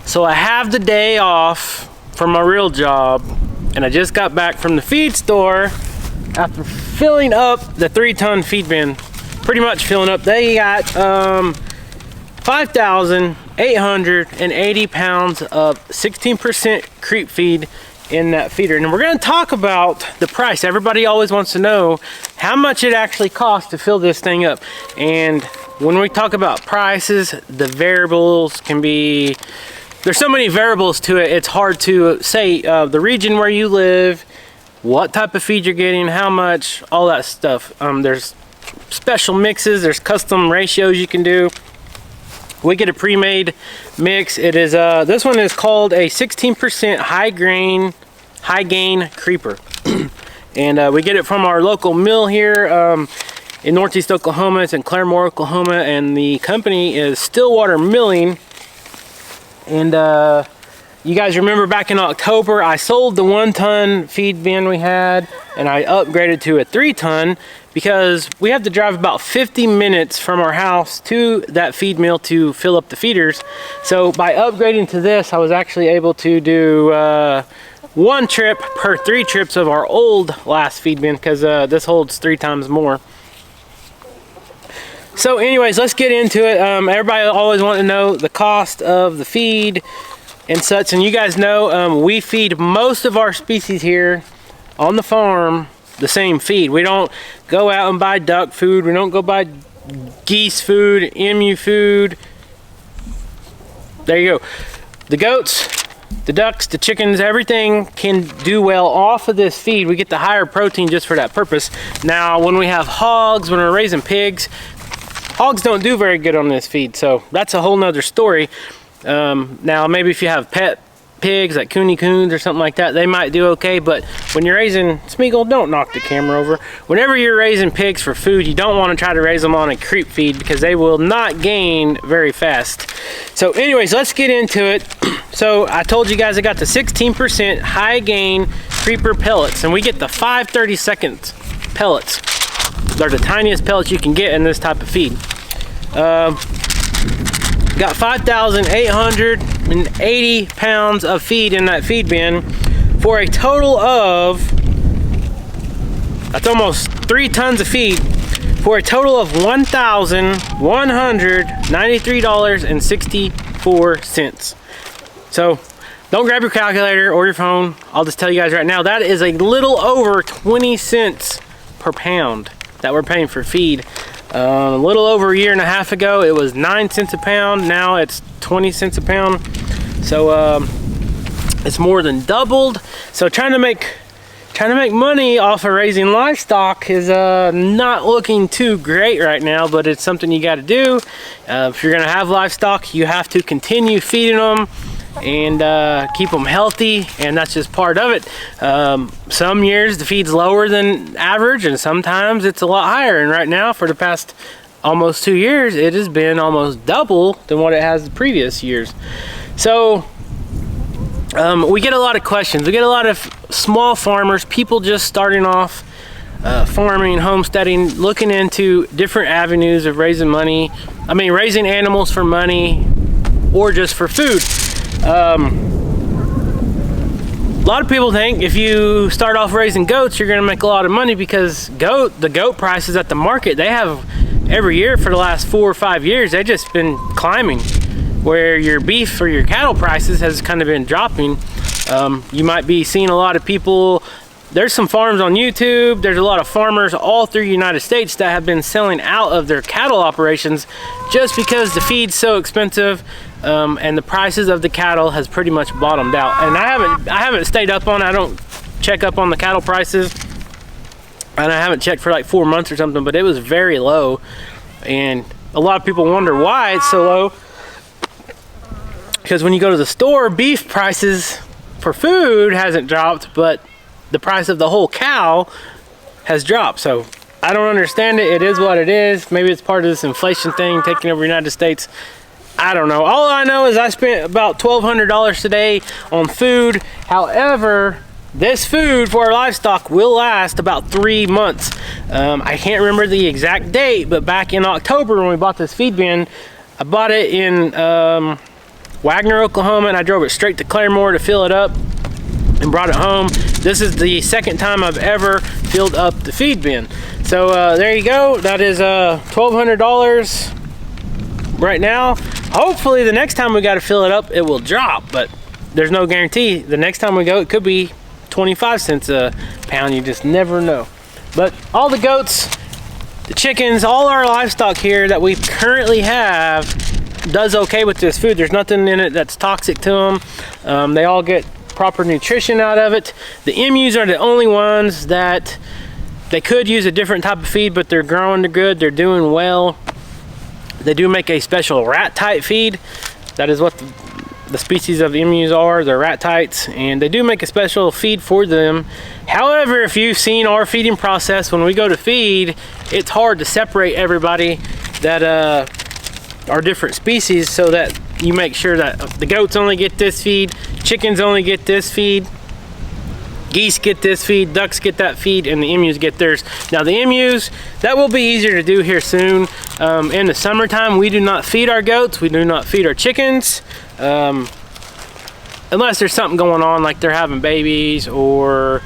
So I have the day off from my real job, and I just got back from the feed store after filling up the 3-ton feed bin. Pretty much filling up. They got 5,880 pounds of 16% creep feed in that feeder. And we're going to talk about the price. Everybody always wants to know how much it actually costs to fill this thing up. And when we talk about prices, the variables can be, there's so many variables to it, it's hard to say the region where you live, what type of feed you're getting, how much, all that stuff. There's special mixes, there's custom ratios you can do. We get a pre-made mix. It is this one is called a 16% high gain creeper. And we get it from our local mill here in Northeast Oklahoma. It's in Claremore, Oklahoma, and the company is Stillwater Milling. And you guys remember back in October, I sold the 1-ton feed bin we had, and I upgraded to a 3-ton because we have to drive about 50 minutes from our house to that feed mill to fill up the feeders. So by upgrading to this, I was actually able to do 1 trip per 3 trips of our old last feed bin, because this holds 3 times more. So anyways, let's get into it. Everybody always wants to know the cost of the feed and such, and you guys know we feed most of our species here on the farm the same feed. We don't go out and buy duck food, we don't go buy geese food, emu food. There you go. The goats, the ducks, the chickens, everything can do well off of this feed. We get the higher protein just for that purpose. Now when we have hogs, when we're raising pigs, hogs don't do very good on this feed, so that's a whole nother story. Now maybe if you have pet pigs like coony coons or something like that, they might do okay, but when you're raising, Smeagol, don't knock the camera over. Whenever you're raising pigs for food, you don't want to try to raise them on a creep feed because they will not gain very fast. So anyways, let's get into it. So I told you guys I got the 16% high gain creeper pellets, and we get the 5/32 pellets. They're the tiniest pellets you can get in this type of feed. Got 5,880 pounds of feed in that feed bin for a total of, that's almost 3 tons of feed, for a total of $1,193.64. So don't grab your calculator or your phone. I'll just tell you guys right now, that is a little over 20 cents per pound that we're paying for feed. A little over a year and a half ago, it was 9 cents a pound. Now it's 20 cents a pound. So it's more than doubled. So trying to make money off of raising livestock is not looking too great right now, but it's something you got to do. If you're gonna have livestock, you have to continue feeding them and keep them healthy, and that's just part of it. Some years the feed's lower than average, and sometimes it's a lot higher, and right now for the past almost 2 years it has been almost double than what it has the previous years. So we get a lot of questions. We get a lot of small farmers, people just starting off farming, homesteading, looking into different avenues of raising animals for money or just for food. A lot of people think if you start off raising goats, you're going to make a lot of money, because the goat prices at the market, they have every year for the last 4 or 5 years, they've just been climbing, where your beef or your cattle prices has kind of been dropping. You might be seeing a lot of people, there's some farms on YouTube, there's a lot of farmers all through the United States that have been selling out of their cattle operations just because the feed's so expensive. And the prices of the cattle has pretty much bottomed out. And I haven't stayed up on it. I don't check up on the cattle prices, and I haven't checked for like 4 months or something, but it was very low. And a lot of people wonder why it's so low, because when you go to the store, beef prices for food hasn't dropped, but the price of the whole cow has dropped. So I don't understand it. It is what it is. Maybe it's part of this inflation thing taking over the United States. I don't know. All I know is I spent about $1,200 today on food. However, this food for our livestock will last about 3 months. I can't remember the exact date, but back in October when we bought this feed bin, I bought it in Wagner, Oklahoma, and I drove it straight to Claremore to fill it up and brought it home. This is the second time I've ever filled up the feed bin. So there you go. That is $1,200 right now. Hopefully the next time we got to fill it up, it will drop, but there's no guarantee. The next time we go, it could be 25 cents a pound. You just never know. But all the goats, the chickens, all our livestock here that we currently have does okay with this food. There's nothing in it that's toxic to them. They all get proper nutrition out of it. The emus are the only ones that they could use a different type of feed, but they're growing good, they're doing well. They do make a special rat type feed. That is what the species of emus are, they're rat tights, and they do make a special feed for them. However, if you've seen our feeding process, when we go to feed, it's hard to separate everybody that are different species, so that you make sure that the goats only get this feed, chickens only get this feed, geese get this feed, ducks get that feed, and the emus get theirs. Now the emus, that will be easier to do here soon. In the summertime, we do not feed our goats, we do not feed our chickens, unless there's something going on, like they're having babies or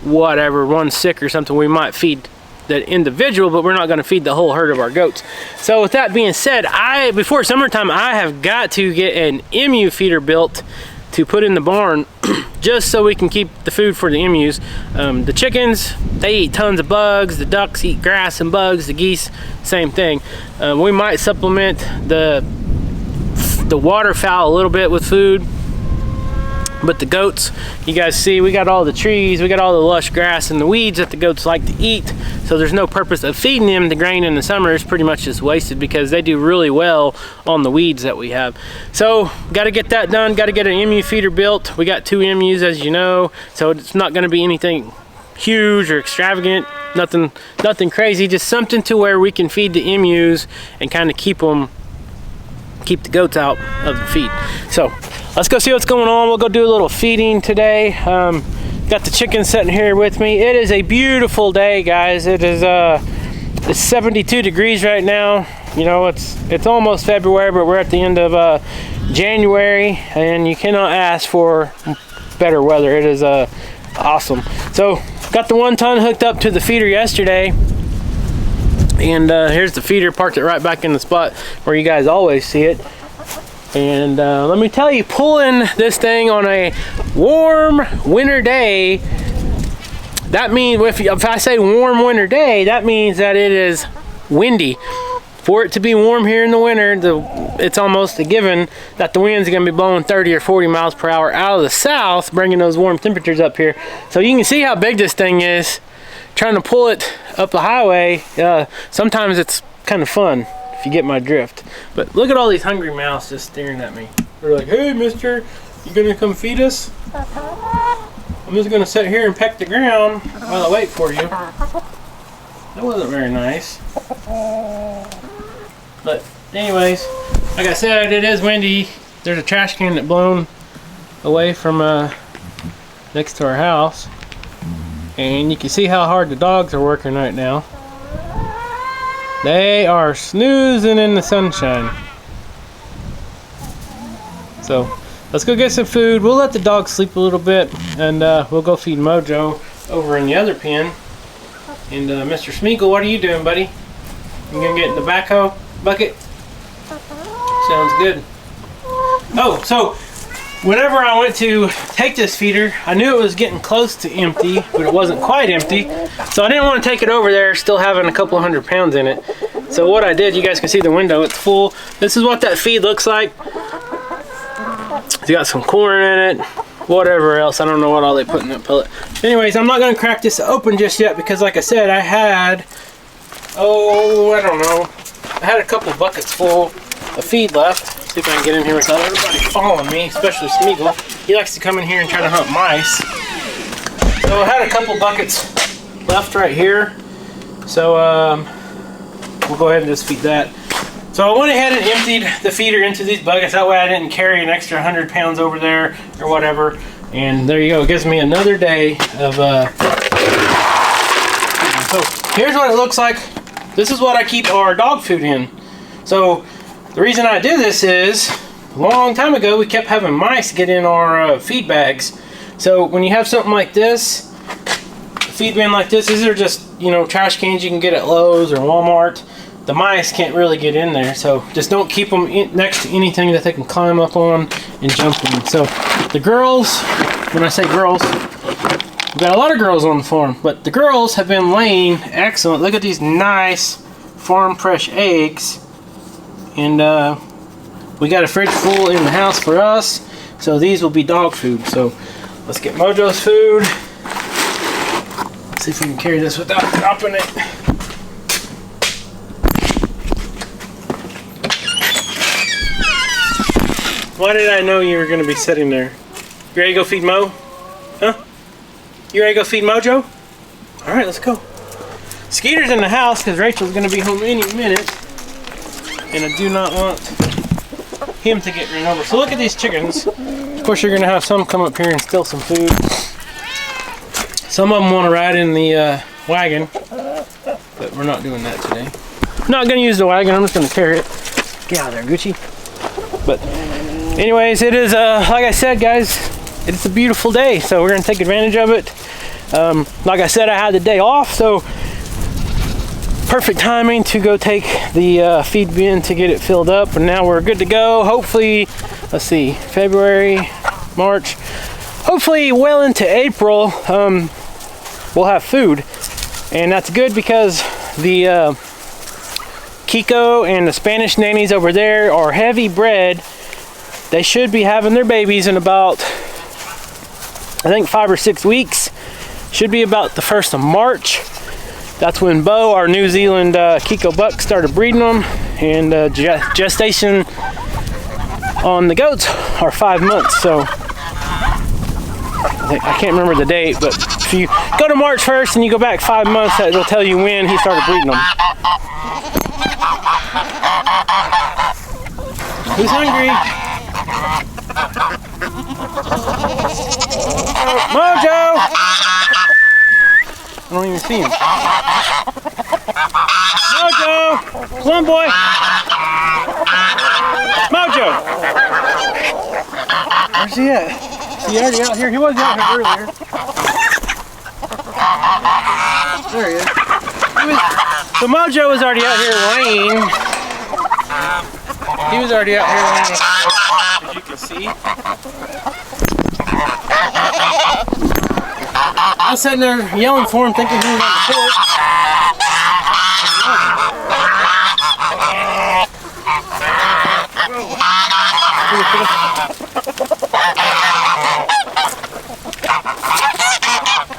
whatever, one's sick or something, we might feed the individual, but we're not going to feed the whole herd of our goats. So with that being said, before summertime, I have got to get an emu feeder built to put in the barn just so we can keep the food for the emus. The chickens, they eat tons of bugs. The ducks eat grass and bugs. The geese, same thing. We might supplement the waterfowl a little bit with food, but the goats, you guys see, we got all the trees, we got all the lush grass and the weeds that the goats like to eat, so there's no purpose of feeding them the grain in the summer. It's pretty much just wasted because they do really well on the weeds that we have. So got to get that done, got to get an emu feeder built. We got 2 emus, as you know, so it's not going to be anything huge or extravagant, nothing crazy, just something to where we can feed the emus and kind of keep the goats out of the feed. So let's go see what's going on. We'll go do a little feeding today. Got the chickens sitting here with me. It is a beautiful day, guys. It is it's 72 degrees right now. You know, it's almost February, but we're at the end of January, and you cannot ask for better weather. It is awesome. So got the 1 ton hooked up to the feeder yesterday, and here's the feeder, parked it right back in the spot where you guys always see it. And let me tell you, pulling this thing on a warm winter day, that means if I say warm winter day, that means that it is windy. For it to be warm here in the winter, it's almost a given that the winds are going to be blowing 30 or 40 miles per hour out of the south, bringing those warm temperatures up here. So you can see how big this thing is. Trying to pull it up the highway, sometimes it's kind of fun, if you get my drift. But look at all these hungry mouths just staring at me. They're like, hey mister, you gonna come feed us? I'm just gonna sit here and peck the ground while I wait for you. That wasn't very nice. But anyways, like I said, it is windy. There's a trash can that blown away from next to our house. And you can see how hard the dogs are working right now. They are snoozing in the sunshine. So let's go get some food. We'll let the dogs sleep a little bit, and we'll go feed Mojo over in the other pen. And Mr. Smeagol, what are you doing, buddy? You gonna get in the backhoe bucket? Sounds good. Oh, so whenever I went to take this feeder, I knew it was getting close to empty, but it wasn't quite empty. So I didn't want to take it over there, still having a couple 100 pounds in it. So what I did, you guys can see the window, it's full. This is what that feed looks like. It's got some corn in it, whatever else. I don't know what all they put in that pellet. Anyways, I'm not going to crack this open just yet because, like I said, I had, I don't know, I had a couple buckets full of feed left. See if I can get in here without everybody following me, especially Smeagol. He likes to come in here and try to hunt mice. So I had a couple buckets left right here. So we'll go ahead and just feed that. So I went ahead and emptied the feeder into these buckets. That way I didn't carry an extra 100 pounds over there or whatever. And there you go. It gives me another day of... So here's what it looks like. This is what I keep our dog food in. So the reason I do this is a long time ago, we kept having mice get in our feed bags. So when you have something like this, a feed bin like this, these are just, you know, trash cans you can get at Lowe's or Walmart. The mice can't really get in there, so just don't keep them next to anything that they can climb up on and jump in. So the girls, when I say girls, we've got a lot of girls on the farm, but the girls have been laying excellent. Look at these nice farm fresh eggs. And we got a fridge full in the house for us, so these will be dog food. So let's get Mojo's food. Let's see if we can carry this without dropping it. Why did I know you were going to be sitting there? You ready to go feed Mo? Huh? You ready to go feed Mojo? All right, let's go. Skeeter's in the house because Rachel's going to be home any minute. And I do not want him to get run over. So look at these chickens. Of course, you're going to have some come up here and steal some food. Some of them want to ride in the wagon, but we're not doing that today. I'm not going to use the wagon. I'm just going to carry it. Get out of there, Gucci. But anyways, it is, like I said, guys, it's a beautiful day. So we're going to take advantage of it. Like I said, I had the day off, so perfect timing to go take the feed bin to get it filled up, and now we're good to go. Hopefully, let's see, February, March, hopefully well into April, we'll have food. And that's good because the Kiko and the Spanish nannies over there are heavy bred. They should be having their babies in about, I think, 5 or 6 weeks. Should be about the 1st of March. That's when Bo, our New Zealand Kiko buck, started breeding them, and gestation on the goats are 5 months. So I can't remember the date, but if you go to March 1st and you go back 5 months, it'll tell you when he started breeding them. Who's hungry? Mojo! I don't even see him. Mojo! Come on, boy! Mojo! Where's he at? Is he already out here? He wasn't out here earlier. There he is. So Mojo was already out here laying. He was already out here laying, as you can see. I was sitting there yelling for him, thinking he was on the porch.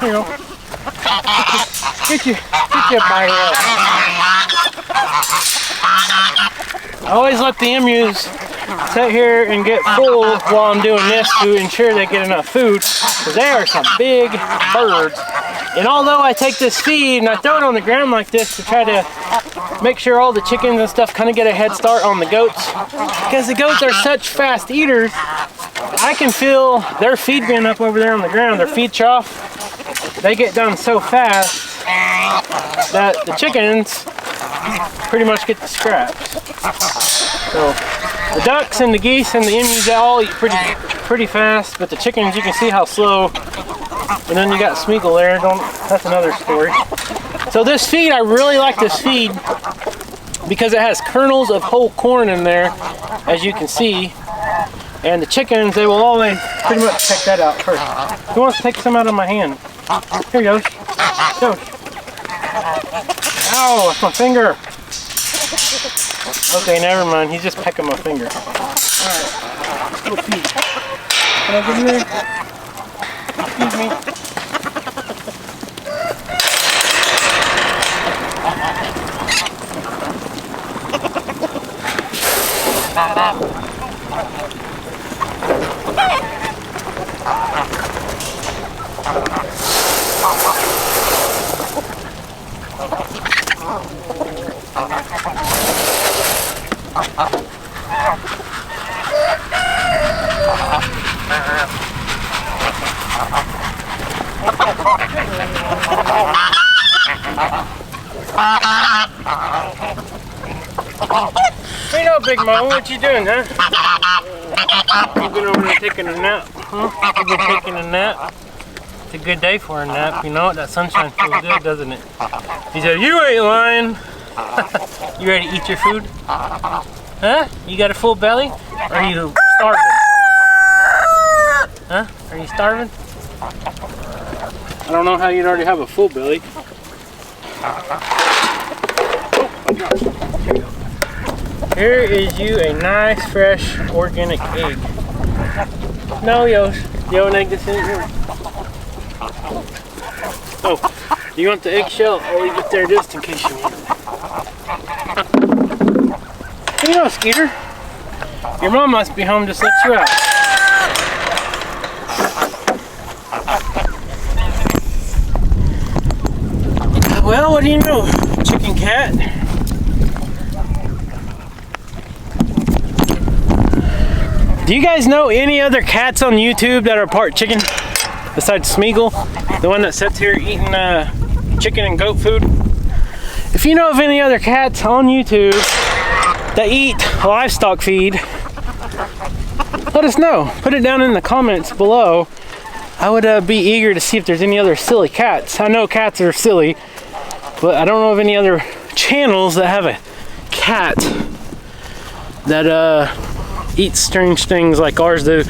Here you go. Get your bite up. I always let the emus sit here and get full while I'm doing this to ensure they get enough food, because they are some big birds. And although I take this feed and I throw it on the ground like this to try to make sure all the chickens and stuff kind of get a head start on the goats, because the goats are such fast eaters, I can fill their feed bin up over there on the ground, their feed trough. They get done so fast that the chickens pretty much get the scraps. So the ducks and the geese and the emus, they all eat pretty fast, but the chickens, you can see how slow. And then you got Smeagol there. That's another story. So this feed, I really like this feed because it has kernels of whole corn in there, as you can see. And the chickens, they will always pretty much check that out first. Who wants to take some out of my hand? Here, Yosh. Yosh. Ow, that's my finger. Okay, never mind. He's just pecking my finger. Alright, let's go feed. Can I get in there? Excuse me. Hey, no, Big Mo, what you doing, huh? You've been over there taking a nap, huh? You've been taking a nap. It's a good day for a nap, you know? That sunshine feels good, doesn't it? He said, you ain't lying. You ready to eat your food? Huh? You got a full belly? Or are you starving? Huh? Are you starving? I don't know how you'd already have a full belly. Here is you a nice, fresh, organic egg. No, Yosh. You have an egg that's in here. Oh, you want the eggshell? I'll leave it there just in case you want it. You know, Skeeter, your mom must be home to let you out. Well, what do you know, chicken cat? Do you guys know any other cats on YouTube that are part chicken besides Smeagol, the one that sits here eating chicken and goat food? If you know of any other cats on YouTube that eat livestock feed, let us know. Put it down in the comments below. I would be eager to see if there's any other silly cats. I know cats are silly, but I don't know of any other channels that have a cat that eats strange things like ours do.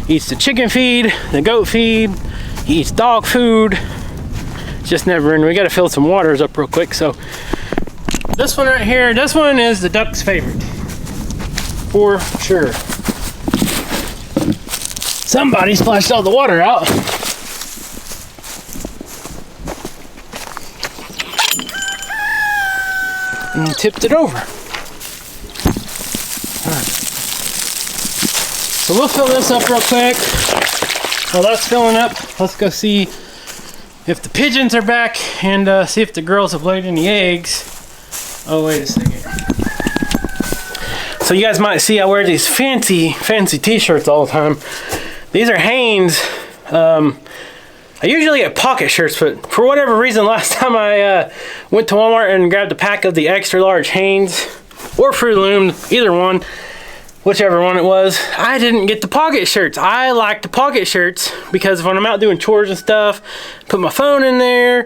He eats the chicken feed, the goat feed, he eats dog food. It's just never ending. We gotta fill some waters up real quick. So this one right here, this one is the duck's favorite. For sure. Somebody splashed all the water out. And tipped it over. Alright. So we'll fill this up real quick. While that's filling up, let's go see if the pigeons are back and see if the girls have laid any eggs. Oh, wait a second. So you guys might see I wear these fancy t-shirts all the time. These are Hanes. I usually get pocket shirts, but for whatever reason, last time I went to Walmart and grabbed a pack of the extra large Hanes or Fruit Loom, either one, whichever one it was, I didn't get the pocket shirts. I like the pocket shirts because when I'm out doing chores and stuff, put my phone in there,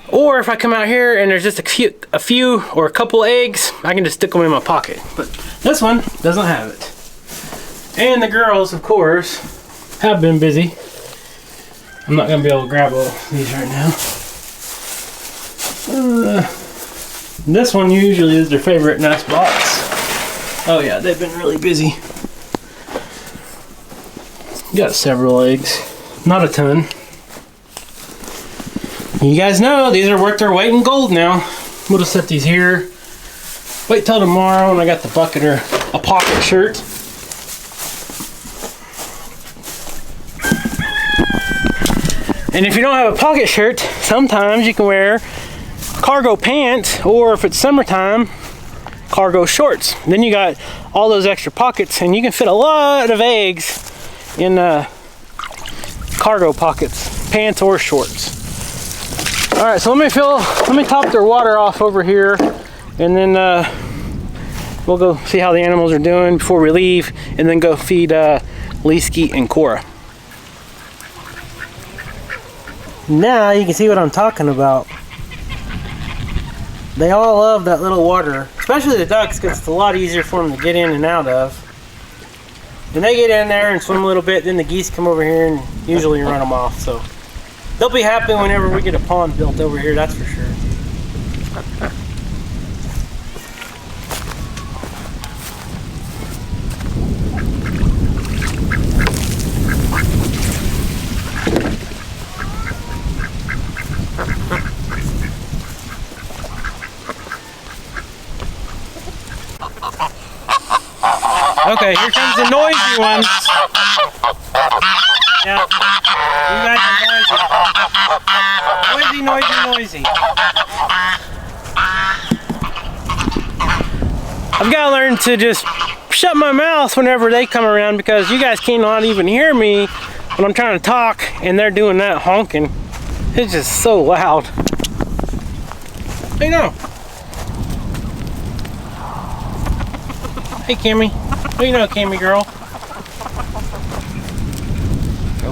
or if I come out here and there's just a few or a couple eggs, I can just stick them in my pocket. But this one doesn't have it. And the girls, of course, have been busy. I'm not gonna be able to grab all these right now. This one usually is their favorite nest box. Oh yeah, they've been really busy. Got several eggs, not a ton. You guys know these are worth their weight in gold now. We'll just set these here. Wait till tomorrow when I got the bucket or a pocket shirt. And if you don't have a pocket shirt, sometimes you can wear cargo pants, or if it's summertime, cargo shorts. Then you got all those extra pockets and you can fit a lot of eggs in cargo pockets, pants or shorts. All right, so let me top their water off over here, and then we'll go see how the animals are doing before we leave, and then go feed Leesky and Cora. Now you can see what I'm talking about. They all love that little water, especially the ducks, because it's a lot easier for them to get in and out of. When they get in there and swim a little bit, then the geese come over here and usually run them off. So they'll be happy whenever we get a pond built over here, that's for sure. Okay, here comes the noisy ones. Yeah, you guys are noisy. Noisy. I've got to learn to just shut my mouth whenever they come around, because you guys cannot even hear me when I'm trying to talk and they're doing that honking. It's just so loud. Hey, no. Hey, Kimmy. What do you know, Kimmy girl?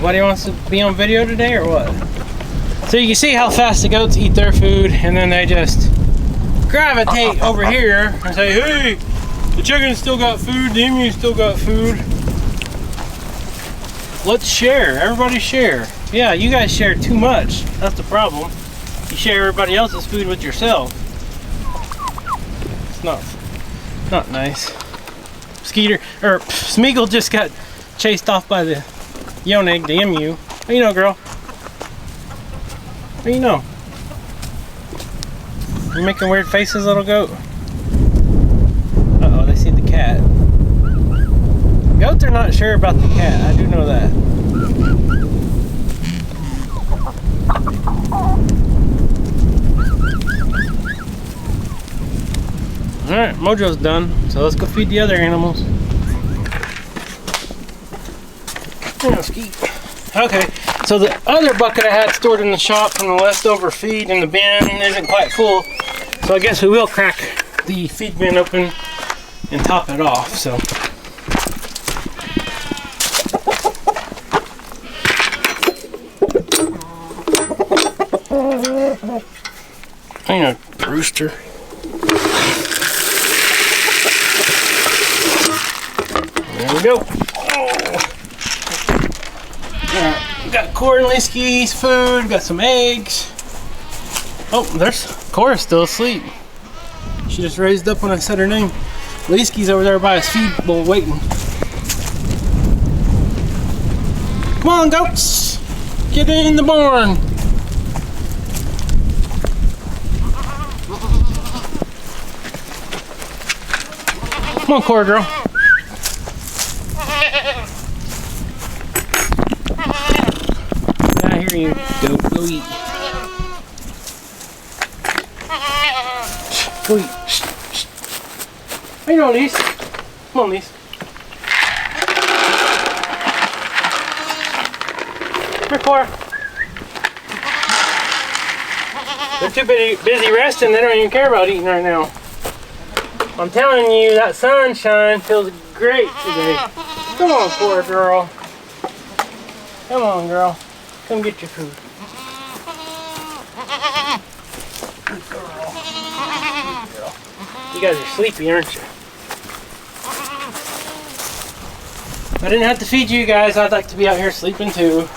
Nobody wants to be on video today or what? So you can see how fast the goats eat their food, and then they just gravitate over here and say, hey, the chicken still got food, the emu still got food. Let's share, everybody share. Yeah, you guys share too much, that's the problem. You share everybody else's food with yourself. It's not nice. Smeagol just got chased off by the Yoneg, the emu. What do you know, girl? What do you know? You're making weird faces, little goat? Uh-oh, they see the cat. Goats are not sure about the cat, I do know that. Alright, Mojo's done, so let's go feed the other animals. Okay, so the other bucket I had stored in the shop from the leftover feed in the bin isn't quite full, so I guess we will crack the feed bin open and top it off. So I know, rooster. There we go. Alright, we got Cora and Lisky's food, got some eggs. Oh, there's Cora still asleep. She just raised up when I said her name. Lisky's over there by his feed bowl waiting. Come on, goats! Get in the barn! Come on, Cora girl. I hear you. Go eat. Go eat. How you doing, Lise? Come on, Lise. Come here, Cora. They're too busy resting. They don't even care about eating right now. I'm telling you, that sunshine feels great today. Come on, Cora girl. Come on, girl. Come get your food. Good girl. Good girl. You guys are sleepy, aren't you? If I didn't have to feed you guys, I'd like to be out here sleeping too.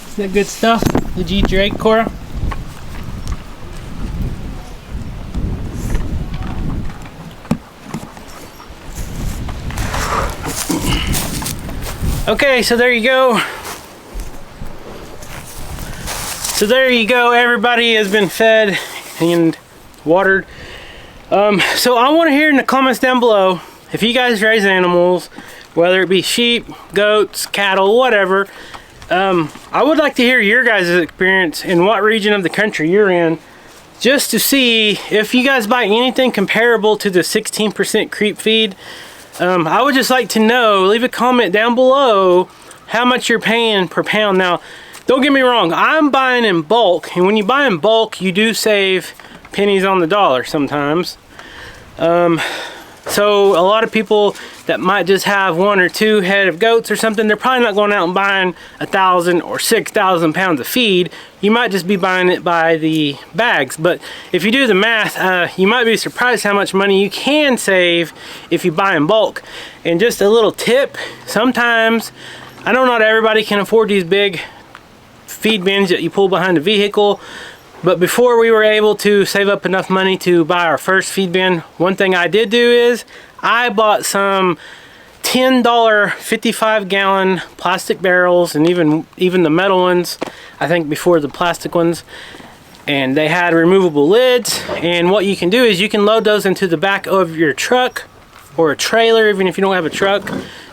Is that good stuff? Did you eat your egg, Cora? Okay, so there you go. So there you go. Everybody has been fed and watered. So I want to hear in the comments down below if you guys raise animals, whether it be sheep, goats, cattle, whatever. I would like to hear your guys' experience in what region of the country you're in, just to see if you guys buy anything comparable to the 16% creep feed. I would just like to know, leave a comment down below how much you're paying per pound. Now, don't get me wrong, I'm buying in bulk, and when you buy in bulk, you do save pennies on the dollar sometimes. So a lot of people that might just have 1 or 2 head of goats or something, they're probably not going out and buying 1,000 or 6,000 pounds of feed. You might just be buying it by the bags. But if you do the math, you might be surprised how much money you can save if you buy in bulk. And just a little tip, sometimes, I know not everybody can afford these big feed bins that you pull behind the vehicle, But before we were able to save up enough money to buy our first feed bin, one thing I did do is I bought some $10 55-gallon plastic barrels, and even the metal ones, I think before the plastic ones, and they had removable lids. And what you can do is you can load those into the back of your truck or a trailer. Even if you don't have a truck,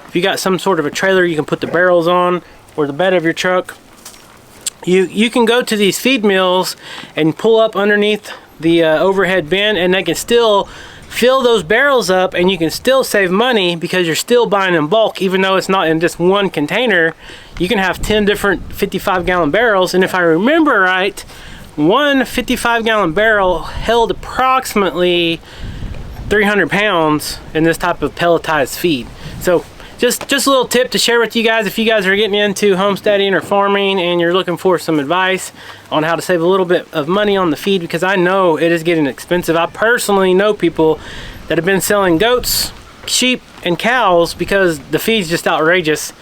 if you got some sort of a trailer you can put the barrels on, or the bed of your truck. You can go to these feed mills and pull up underneath the overhead bin, and they can still fill those barrels up, and you can still save money because you're still buying in bulk. Even though it's not in just one container, you can have 10 different 55-gallon barrels. And if I remember right, one 55-gallon barrel held approximately 300 pounds in this type of pelletized feed. So just a little tip to share with you guys if you guys are getting into homesteading or farming and you're looking for some advice on how to save a little bit of money on the feed, because I know it is getting expensive. I personally know people that have been selling goats, sheep, and cows because the feed's just outrageous.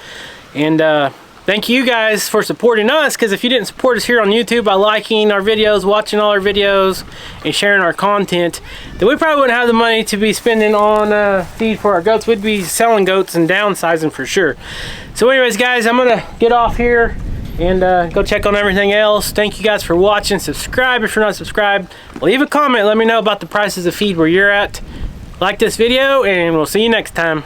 And thank you guys for supporting us, because if you didn't support us here on YouTube by liking our videos, watching all our videos, and sharing our content, then we probably wouldn't have the money to be spending on feed for our goats. We'd be selling goats and downsizing for sure. So anyways, guys, I'm gonna get off here and go check on everything else. Thank you guys for watching. Subscribe if you're not subscribed. Leave a comment, let me know about the prices of feed where you're at. Like this video, and we'll see you next time.